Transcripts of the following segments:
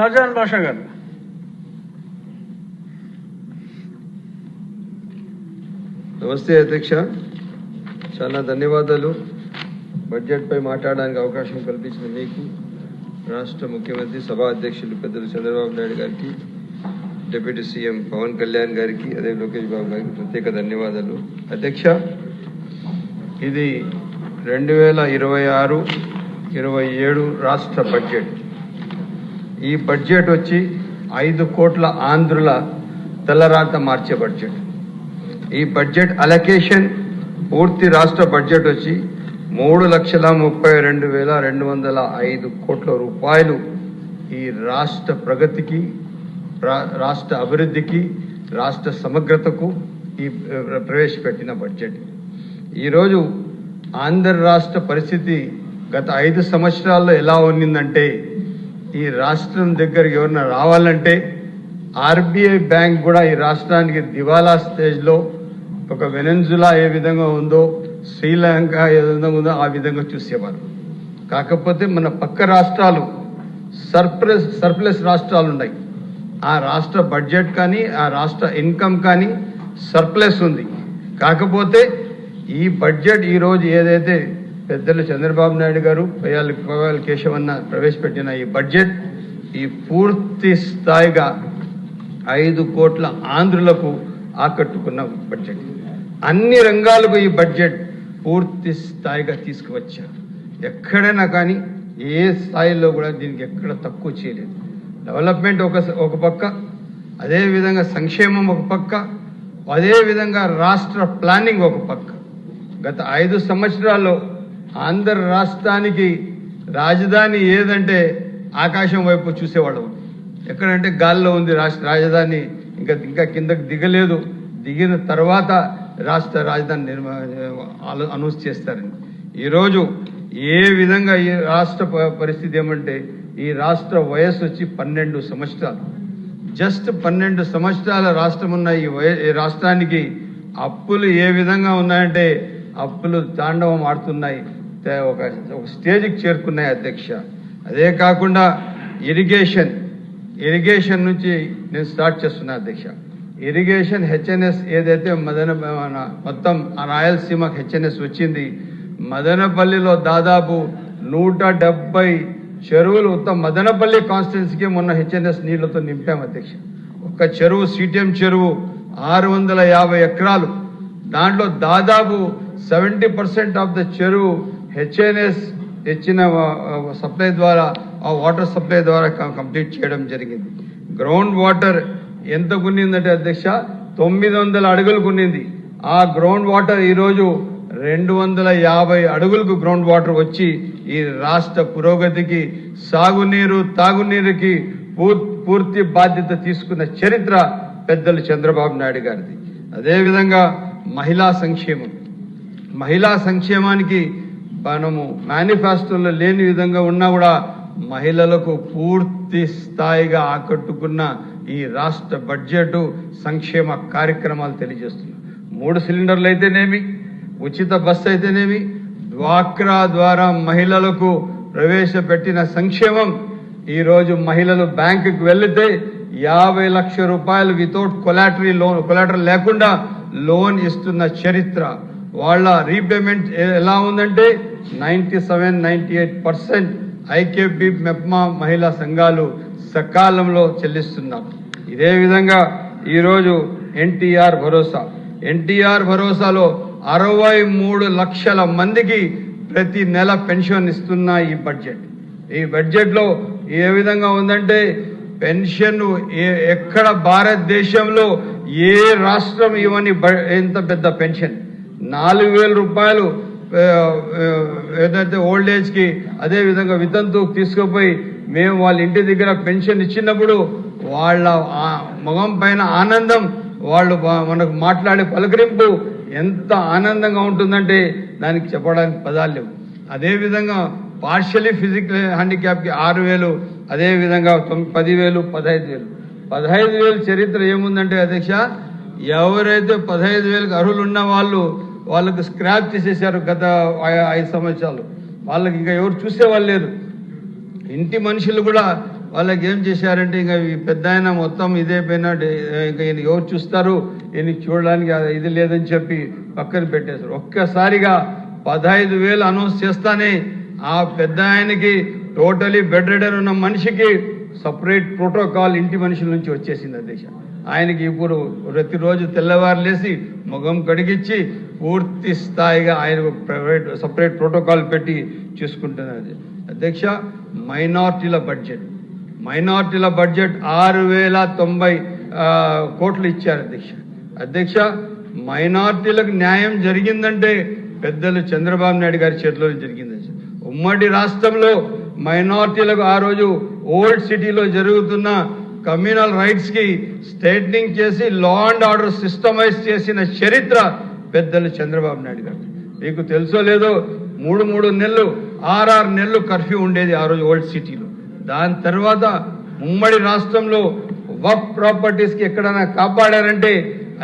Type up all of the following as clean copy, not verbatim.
షాజహాన్ బాషా గారు. నమస్తే అధ్యక్ష, చాలా ధన్యవాదాలు. బడ్జెట్ పై మాట్లాడడానికి అవకాశం కల్పించిన మీకు, రాష్ట్ర ముఖ్యమంత్రి, సభా అధ్యక్షులు పెద్దలు చంద్రబాబు నాయుడు గారికి, డిప్యూటీ సీఎం పవన్ కళ్యాణ్ గారికి, అదే లోకేష్ బాబు గారికి ప్రత్యేక ధన్యవాదాలు. అధ్యక్ష, ఇది 2026-27 రాష్ట్ర బడ్జెట్. ఈ బడ్జెట్ వచ్చి 5 కోట్ల ఆంధ్రుల తలరాత మార్చే బడ్జెట్. ఈ బడ్జెట్ అలొకేషన్ పూర్తి రాష్ట్ర బడ్జెట్ వచ్చి 3,32,205 కోట్ల రూపాయలు ఈ రాష్ట్ర ప్రగతికి, రాష్ట్ర అభివృద్ధికి, రాష్ట్ర సమగ్రతకు ఈ ప్రవేశపెట్టిన బడ్జెట్. ఈరోజు ఆంధ్ర రాష్ట్ర పరిస్థితి గత 5 సంవత్సరాల్లో ఎలా ఉన్నిందంటే, ఈ రాష్ట్రం దగ్గరికి ఎవరన్నా రావాలంటే ఆర్బీఐ బ్యాంక్ కూడా ఈ రాష్ట్రానికి దివాలా స్టేజ్లో, ఒక వెనెజులా ఏ విధంగా ఉందో, శ్రీలంక ఏ విధంగా ఉందో ఆ విధంగా చూసేవారు. కాకపోతే మన పక్క రాష్ట్రాలు సర్ప్లస్ రాష్ట్రాలు ఉన్నాయి. ఆ రాష్ట్ర బడ్జెట్ కానీ, ఆ రాష్ట్ర ఇన్కమ్ కానీ సర్ప్లస్ ఉంది. కాకపోతే ఈ బడ్జెట్ ఈరోజు ఏదైతే పెద్దలు చంద్రబాబు నాయుడు గారు, పయ్యాల కేశవన్న ప్రవేశపెట్టిన ఈ బడ్జెట్, ఈ పూర్తి స్థాయిగా 5 కోట్ల ఆంధ్రులకు ఆకట్టుకున్న బడ్జెట్. అన్ని రంగాలకు ఈ బడ్జెట్ పూర్తి స్థాయిగా తీసుకువచ్చారు. ఎక్కడైనా కానీ ఏ స్థాయిలో కూడా దీనికి ఎక్కడ తక్కువ చేయలేదు. డెవలప్మెంట్ ఒక పక్క, అదేవిధంగా సంక్షేమం ఒక పక్క, అదేవిధంగా రాష్ట్ర ప్లానింగ్ ఒక పక్క. గత 5 సంవత్సరాల్లో ఆంధ్ర రాష్ట్రానికి రాజధాని ఏదంటే ఆకాశం వైపు చూసేవాళ్ళం. ఎక్కడంటే గాల్లో ఉంది రాజధాని, ఇంకా కిందకి దిగలేదు. దిగిన తర్వాత రాష్ట్ర రాజధాని అనౌన్స్ చేస్తారని. ఈరోజు ఏ విధంగా ఈ రాష్ట్ర పరిస్థితి ఏమంటే, ఈ రాష్ట్ర వయస్సు వచ్చి 12 సంవత్సరాలు. జస్ట్ 12 సంవత్సరాల రాష్ట్రం ఉన్న ఈ రాష్ట్రానికి అప్పులు ఏ విధంగా ఉన్నాయంటే, అప్పులు తాండవం ఆడుతున్నాయి, ఒక స్టేజ్కి చేరుకున్నాయి అధ్యక్ష. అదే కాకుండా ఇరిగేషన్ నుంచి నేను స్టార్ట్ చేస్తున్నా అధ్యక్ష. ఇరిగేషన్ హెచ్ఎన్ఎస్ ఏదైతే మొత్తం రాయలసీమకు హెచ్ఎన్ఎస్ వచ్చింది, మదనపల్లిలో దాదాపు 170 చెరువులు ఉత్తమ మదనపల్లి కాన్స్టిట్యున్సీకి మొన్న హెచ్ఎన్ఎస్ నీళ్లతో నింపాం అధ్యక్ష. ఒక చెరువు, సిటిఎం చెరువు 650 ఎకరాలు, దాంట్లో దాదాపు 70% ఆఫ్ ద చెరువు హెచ్ఎన్ఎస్ ఇచ్చిన సప్లై ద్వారా, ఆ వాటర్ సప్లై ద్వారా కంప్లీట్ చేయడం జరిగింది. గ్రౌండ్ వాటర్ ఎంత కొన్నిందంటే అధ్యక్ష, 900 అడుగులు కొన్నింది. ఆ గ్రౌండ్ వాటర్ ఈరోజు 250 అడుగులకు గ్రౌండ్ వాటర్ వచ్చి ఈ రాష్ట్ర పురోగతికి, సాగునీరు, తాగునీరుకి పూర్తి బాధ్యత తీసుకున్న చరిత్ర పెద్దలు చంద్రబాబు నాయుడు గారిది. అదేవిధంగా మహిళా సంక్షేమానికి మనము మేనిఫెస్టోలో లేని విధంగా ఉన్నా కూడా మహిళలకు పూర్తి స్థాయిగా ఆకట్టుకున్న ఈ రాష్ట్ర బడ్జెట్ సంక్షేమ కార్యక్రమాలు తెలియజేస్తున్నాం. 3 సిలిండర్లు అయితేనేమి, ఉచిత బస్సు అయితేనేమి, డ్వాక్రా ద్వారా మహిళలకు ప్రవేశపెట్టిన సంక్షేమం. ఈరోజు మహిళలు బ్యాంకుకి వెళితే 50 లక్షల రూపాయలు వితౌట్ కొలాటరల్ లేకుండా లోన్ ఇస్తున్న చరిత్ర. వాళ్ళ రీపేమెంట్ ఎలా ఉందంటే 97-98% ఐకేపీ, మెప్మా మహిళా సంఘాలు సకాలంలో చెల్లిస్తున్నారు. ఇదే విధంగా ఈరోజు ఎన్టీఆర్ భరోసాలో 63 లక్షల మందికి ప్రతి నెల పెన్షన్ ఇస్తున్న ఈ బడ్జెట్లో ఏ విధంగా ఉందంటే, పెన్షన్ ఎక్కడ భారతదేశంలో ఏ రాష్ట్రం ఇవ్వని ఎంత పెద్ద పెన్షన్. 4,000 రూపాయలు ఏదైతే ఓల్డ్ ఏజ్కి, అదేవిధంగా వితంతువుకు తీసుకుపోయి మేము వాళ్ళ ఇంటి దగ్గర పెన్షన్ ఇచ్చినప్పుడు వాళ్ళ మొగం పైన ఆనందం, వాళ్ళు మనకు మాట్లాడే పలకరింపు ఎంత ఆనందంగా ఉంటుందంటే దానికి చెప్పడానికి పదాలు లేవు. అదేవిధంగా పార్షియలీ ఫిజికల్ హ్యాండిక్యాప్కి 6,000, అదేవిధంగా 10,000, 15,000 చరిత్ర ఏముందంటే అధ్యక్ష, ఎవరైతే 15,000కి అర్హులు ఉన్న వాళ్ళకు స్క్రాప్ చేసేసారు గత 5 సంవత్సరాలు. వాళ్ళకి ఇంకా ఎవరు చూసేవాళ్ళు లేరు. ఇంటి మనుషులు కూడా వాళ్ళకి ఏం చేశారంటే ఇంకా ఈ పెద్ద ఆయన మొత్తం ఇదే పైన ఇంకా ఈయన ఎవరు చూస్తారు, ఈయన చూడడానికి ఇది లేదని చెప్పి పక్కన పెట్టేశారు. ఒక్కసారిగా 15,000 అనౌన్స్ చేస్తానే ఆ పెద్ద ఆయనకి టోటలీ బెడ్ రిడన్ ఉన్న మనిషికి సపరేట్ ప్రోటోకాల్ ఇంటి మనుషుల నుంచి వచ్చేసింది అధ్యక్ష. ఆయనకి ఇప్పుడు ప్రతిరోజు తెల్లవారు లేసి ముఖం కడిగిచ్చి పూర్తి స్థాయిగా ఆయనకు సపరేట్ ప్రోటోకాల్ పెట్టి చూసుకుంటున్నారు అధ్యక్ష. మైనార్టీల బడ్జెట్ 6,090 కోట్లు ఇచ్చారు అధ్యక్ష. మైనార్టీలకు న్యాయం జరిగిందంటే పెద్దలు చంద్రబాబు నాయుడు గారి చేతిలో జరిగింది. ఉమ్మడి రాష్ట్రంలో మైనార్టీలకు ఆ రోజు ఓల్డ్ సిటీలో జరుగుతున్న కమ్యూనల్ రైట్స్ కి స్ట్రైట్నింగ్ చేసి లా అండ్ ఆర్డర్ సిస్టమైజ్ చేసిన చరిత్ర పెద్దలు చంద్రబాబు నాయుడు గారు. మీకు తెలుసో లేదో 3 నెలలు 6 నెలలు కర్ఫ్యూ ఉండేది ఆ రోజు ఓల్డ్ సిటీలో. దాని తర్వాత ఉమ్మడి రాష్ట్రంలో వక్ ప్రాపర్టీస్ కి ఎక్కడైనా కాపాడారంటే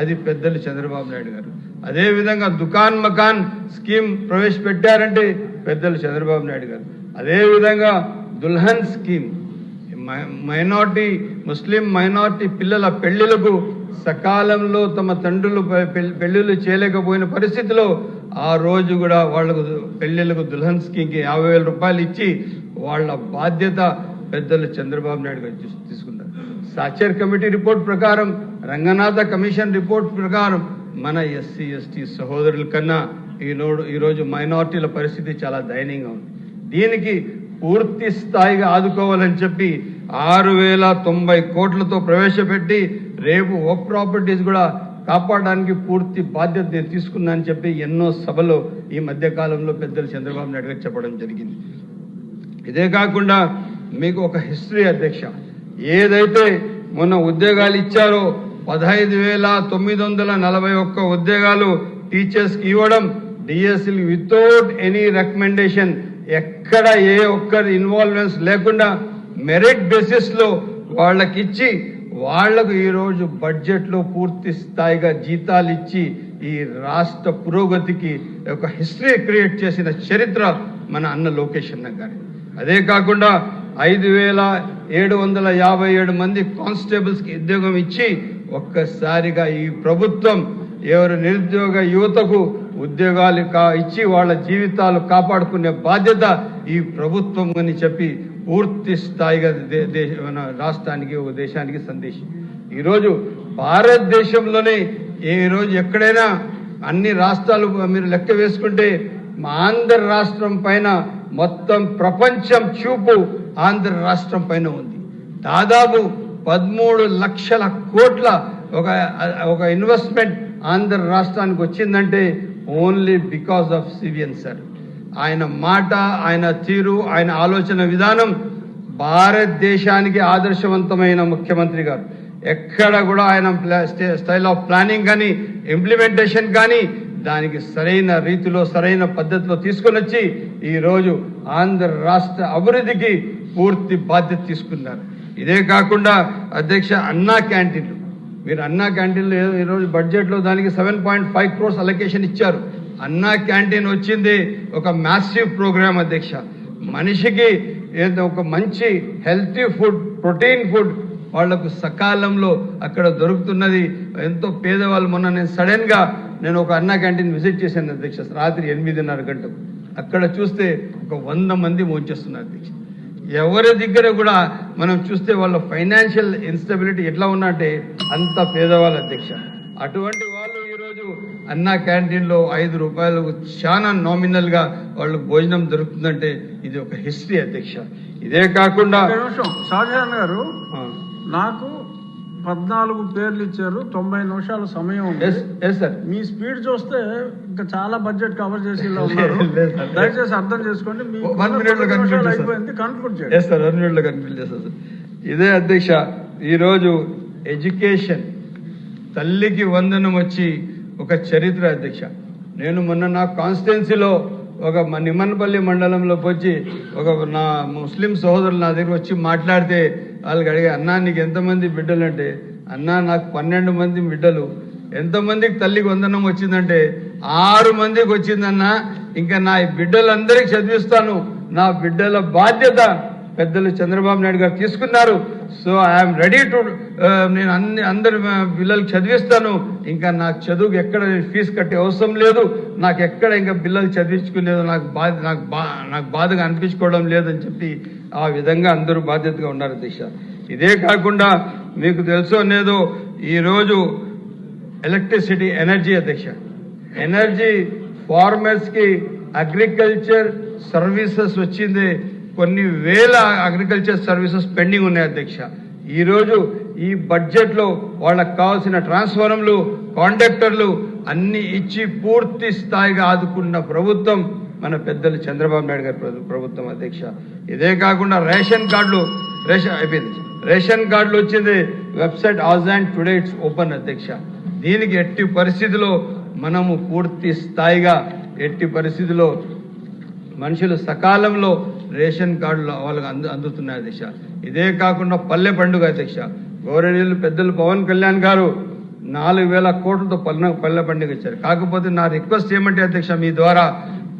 అది పెద్దలు చంద్రబాబు నాయుడు గారు. అదేవిధంగా దుకాన్ మకాన్ స్కీమ్ ప్రవేశపెట్టారంటే పెద్దలు చంద్రబాబు నాయుడు గారు. అదేవిధంగా దుల్హన్ స్కీమ్ ముస్లిం మైనార్టీ పిల్లల పెళ్లిలకు సకాలంలో తమ తండ్రులు పెళ్లిళ్ళు చేయలేకపోయిన పరిస్థితిలో ఆ రోజు కూడా వాళ్లకు పెళ్లిళ్లకు దుల్హన్ స్కీమ్కి 50,000 రూపాయలు ఇచ్చి వాళ్ళ బాధ్యత పెద్దలు చంద్రబాబు నాయుడు గారు తీసుకున్నారు. సాచర్ కమిటీ రిపోర్ట్ ప్రకారం, రంగనాథ కమిషన్ రిపోర్ట్ ప్రకారం మన ఎస్సీ ఎస్టీ సహోదరుల కన్నా ఈరోజు మైనార్టీల పరిస్థితి చాలా దయనీయంగా ఉంది. దీనికి పూర్తి స్థాయిగా ఆదుకోవాలని చెప్పి 6,090 కోట్లతో ప్రవేశపెట్టి రేపు వర్క్ ప్రాపర్టీస్ కూడా కాపాడడానికి పూర్తి బాధ్యత నేను తీసుకున్నానని చెప్పి ఎన్నో సభలో ఈ మధ్య కాలంలో పెద్దలు చంద్రబాబు నాయుడు గారు చెప్పడం జరిగింది. ఇదే కాకుండా మీకు ఒక హిస్టరీ అధ్యక్ష, ఏదైతే మొన్న ఉద్యోగాలు ఇచ్చారో 15,941 ఉద్యోగాలు టీచర్స్ కి ఇవ్వడం, డిఎస్సీలు వితౌట్ ఎనీ రికమెండేషన్, ఎక్కడ ఏ ఒక్కరి ఇన్వాల్వ్మెంట్స్ లేకుండా మెరిట్ బేసిస్ లో వాళ్ళకిచ్చి వాళ్లకు ఈరోజు బడ్జెట్ లో పూర్తి స్థాయిగా జీతాలు ఇచ్చి ఈ రాష్ట్ర పురోగతికి ఒక హిస్టరీ క్రియేట్ చేసిన చరిత్ర మన అన్న లోకేష్ అన్న గారి. అదే కాకుండా 5,757 మంది కానిస్టేబుల్స్ కి ఉద్యోగం ఇచ్చి ఒక్కసారిగా ఈ ప్రభుత్వం ఎవరు నిరుద్యోగ యువతకు ఉద్యోగాలు ఇచ్చి వాళ్ళ జీవితాలు కాపాడుకునే బాధ్యత ఈ ప్రభుత్వం అని చెప్పి పూర్తి స్థాయిగా మన రాష్ట్రానికి ఒక దేశానికి సందేశం. ఈరోజు భారతదేశంలోనే ఈరోజు ఎక్కడైనా అన్ని రాష్ట్రాలు మీరు లెక్క వేసుకుంటే మా ఆంధ్ర రాష్ట్రం పైన మొత్తం ప్రపంచం చూపు ఆంధ్ర రాష్ట్రం పైన ఉంది. దాదాపు 13 లక్షల కోట్ల ఒక ఇన్వెస్ట్మెంట్ ఆంధ్ర రాష్ట్రానికి వచ్చిందంటే ఓన్లీ బికాస్ ఆఫ్ సివియన్ సార్. ఆయన మాట, ఆయన తీరు, ఆయన ఆలోచన విధానం భారతదేశానికి ఆదర్శవంతమైన ముఖ్యమంత్రి గారు. ఎక్కడ కూడా ఆయన స్టైల్ ఆఫ్ ప్లానింగ్ కానీ ఇంప్లిమెంటేషన్ కానీ దానికి సరైన రీతిలో సరైన పద్ధతిలో తీసుకొని వచ్చి ఈరోజు ఆంధ్ర రాష్ట్ర అభివృద్ధికి పూర్తి బాధ్యత తీసుకున్నారు. ఇదే కాకుండా అధ్యక్ష అన్నా క్యాంటీన్లు, మీరు అన్నా క్యాంటీన్లు ఈరోజు బడ్జెట్ లో దానికి 7.5 crores అలొకేషన్ ఇచ్చారు. అన్నా క్యాంటీన్ వచ్చింది ఒక మ్యాసివ్ ప్రోగ్రామ్ అధ్యక్ష. మనిషికి ఒక మంచి హెల్తీ ఫుడ్, ప్రోటీన్ ఫుడ్ వాళ్లకు సకాలంలో అక్కడ దొరుకుతున్నది. ఎంతో పేదవాళ్ళు. మొన్న నేను సడన్ గా ఒక అన్నా క్యాంటీన్ విజిట్ చేశాను అధ్యక్ష, రాత్రి 8:30 గంటలకు. అక్కడ చూస్తే ఒక 100 మంది భోంచేస్తున్నారు అధ్యక్ష. ఎవరి దగ్గర కూడా మనం చూస్తే వాళ్ళ ఫైనాన్షియల్ ఇన్స్టెబిలిటీ ఎట్లా ఉన్నట్టే అంత పేదవాళ్ళు అధ్యక్ష. అటువంటి వాళ్ళు ఈరోజు అన్నా క్యాంటీన్ లో 5 రూపాయలు చాలా నామినల్ గా వాళ్ళకు భోజనం దొరుకుతుందంటే ఇది ఒక హిస్టరీ అధ్యక్ష. ఇదే కాకుండా షాజహాన్ గారు నాకు 14 పేర్లు ఇచ్చారు, 90 నిమిషాల సమయం ఉంది. మీ స్పీడ్ చూస్తే ఇంకా చాలా బడ్జెట్ కవర్ చేసి ఉన్నారు. దయచేసి అర్థం చేసుకోండి. 1 minute లో కన్క్లూడ్ చేస్తారు. ఇదే అధ్యక్ష, ఈరోజు ఎడ్యుకేషన్ తల్లికి వందనం వచ్చి ఒక చరిత్ర అధ్యక్ష. నేను మొన్న నా కాన్స్టిట్యున్సీలో ఒక నిమ్మనపల్లి మండలంలోకి వచ్చి నా ముస్లిం సహోదరులు నా దగ్గర వచ్చి మాట్లాడితే వాళ్ళకి అడిగా, అన్నా నీకు ఎంతమంది బిడ్డలు అంటే, అన్నా నాకు 12 మంది బిడ్డలు. ఎంతమందికి తల్లికి వందనం వచ్చిందంటే 6 మందికి వచ్చిందన్నా. ఇంకా నా బిడ్డలందరికీ చదివిస్తాను, నా బిడ్డల బాధ్యత పెద్దలు చంద్రబాబు నాయుడు గారు తీసుకున్నారు. సో ఐఎమ్ రెడీ టు నేను అందరి పిల్లలు చదివిస్తాను. ఇంకా నాకు చదువుకు ఎక్కడ ఫీజు కట్టే అవసరం లేదు, నాకు ఎక్కడ ఇంకా పిల్లలు చదివించుకోలేదు, నాకు బాధగా అనిపించుకోవడం లేదని చెప్పి ఆ విధంగా అందరూ బాధ్యతగా ఉన్నారు అధ్యక్ష. ఇదే కాకుండా మీకు తెలుసో లేదో ఈరోజు ఎలక్ట్రిసిటీ ఎనర్జీ అధ్యక్ష, ఎనర్జీ ఫార్మర్స్ కి అగ్రికల్చర్ సర్వీసెస్ వచ్చింది, కొన్ని వేల అగ్రికల్చర్ సర్వీసెస్ పెండింగ్ ఉన్నాయి అధ్యక్ష. ఈరోజు ఈ బడ్జెట్ లో వాళ్ళకు కావాల్సిన ట్రాన్స్ఫార్మర్లు, కాంట్రాక్టర్లు అన్ని ఇచ్చి పూర్తి స్థాయిగా ఆదుకున్న ప్రభుత్వం మన పెద్దలు చంద్రబాబు నాయుడు గారి ప్రభుత్వం అధ్యక్ష. ఇదే కాకుండా రేషన్ కార్డులు అయిపోయింది, రేషన్ కార్డులు వచ్చింది, website as and today it's open అధ్యక్ష. దీనికి ఎట్టి పరిస్థితిలో మనము పూర్తి స్థాయిగా ఎట్టి పరిస్థితిలో మనుషులు సకాలంలో రేషన్ కార్డులు వాళ్ళకి అందుతున్నాయి అధ్యక్ష. ఇదే కాకుండా పల్లె పండుగ అధ్యక్ష, గౌరవనీయులు పెద్దలు పవన్ కళ్యాణ్ గారు 4,000 కోట్లతో పల్లె పండుగ ఇచ్చారు. కాకపోతే నా రిక్వెస్ట్ ఏమంటే అధ్యక్ష, మీ ద్వారా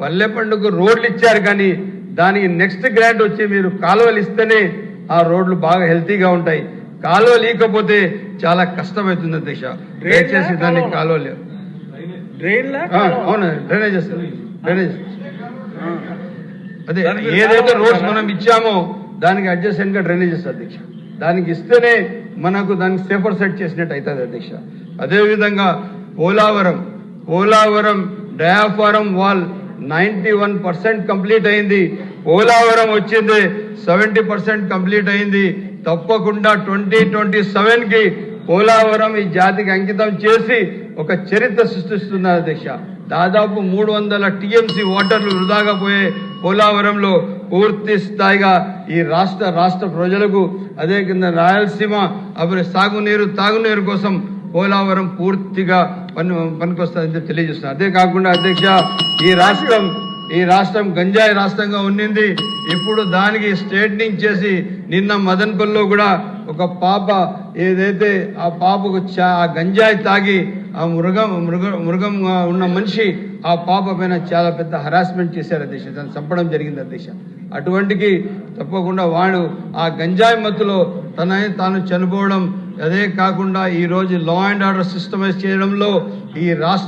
పల్లె పండుగ రోడ్లు ఇచ్చారు, కానీ దానికి నెక్స్ట్ గ్రాంట్ వచ్చి మీరు కాలువలు ఇస్తేనే ఆ రోడ్లు బాగా హెల్తీగా ఉంటాయి. కాలువలు లేకపోతే చాలా కష్టమవుతుంది అధ్యక్ష. దయచేసి దానికి కాలువలు అవును డ్రైనేజెస్ అదే ఏదైతే రోడ్స్ మనం ఇచ్చామో దానికి అడ్జస్టెంట్ గా డ్రైనేజెస్ అధ్యక్ష, దానికి ఇస్తేనే మనకు దానికి సేఫర్ సెట్ చేసినట్టు అవుతుంది అధ్యక్ష. అదేవిధంగా పోలావరం డయాఫారం వాల్ 91% కంప్లీట్ అయింది. పోలావరం వచ్చింది 70% కంప్లీట్ అయింది. తప్పకుండా 2027 కి పోలావరం ఈ జాతికి అంకితం చేసి ఒక చరిత్ర సృష్టిస్తున్నారు అధ్యక్ష. దాదాపు 300 టీఎంసీ వాటర్లు వృధాగా పోయే పోలావరంలో పూర్తి స్థాయిగా ఈ రాష్ట్ర ప్రజలకు అదే కింద రాయలసీమ తాగునీరు కోసం పోలావరం పూర్తిగా పనికొస్తుందని తెలియజేస్తున్నారు. అదే కాకుండా అధ్యక్ష, ఈ రాష్ట్రం గంజాయి రాష్ట్రంగా ఉండింది. ఇప్పుడు దానికి స్ట్రైట్నింగ్ చేసి నిన్న మదన్పల్లిలో కూడా ఒక పాప ఏదైతే ఆ పాపకు ఆ గంజాయి తాగి ఆ మృగం ఉన్న మనిషి ఆ పాప పైన చాలా పెద్ద హరాస్మెంట్ చేశారు అధ్యక్ష, దాన్ని చంపడం జరిగింది అధ్యక్ష. అటువంటికి తప్పకుండా వాడు ఆ గంజాయి మత్తులో తాను చనిపోవడం. అదే కాకుండా ఈ రోజు లా అండ్ ఆర్డర్ సిస్టమైజ్ చేయడంలో ఈ రాష్ట్ర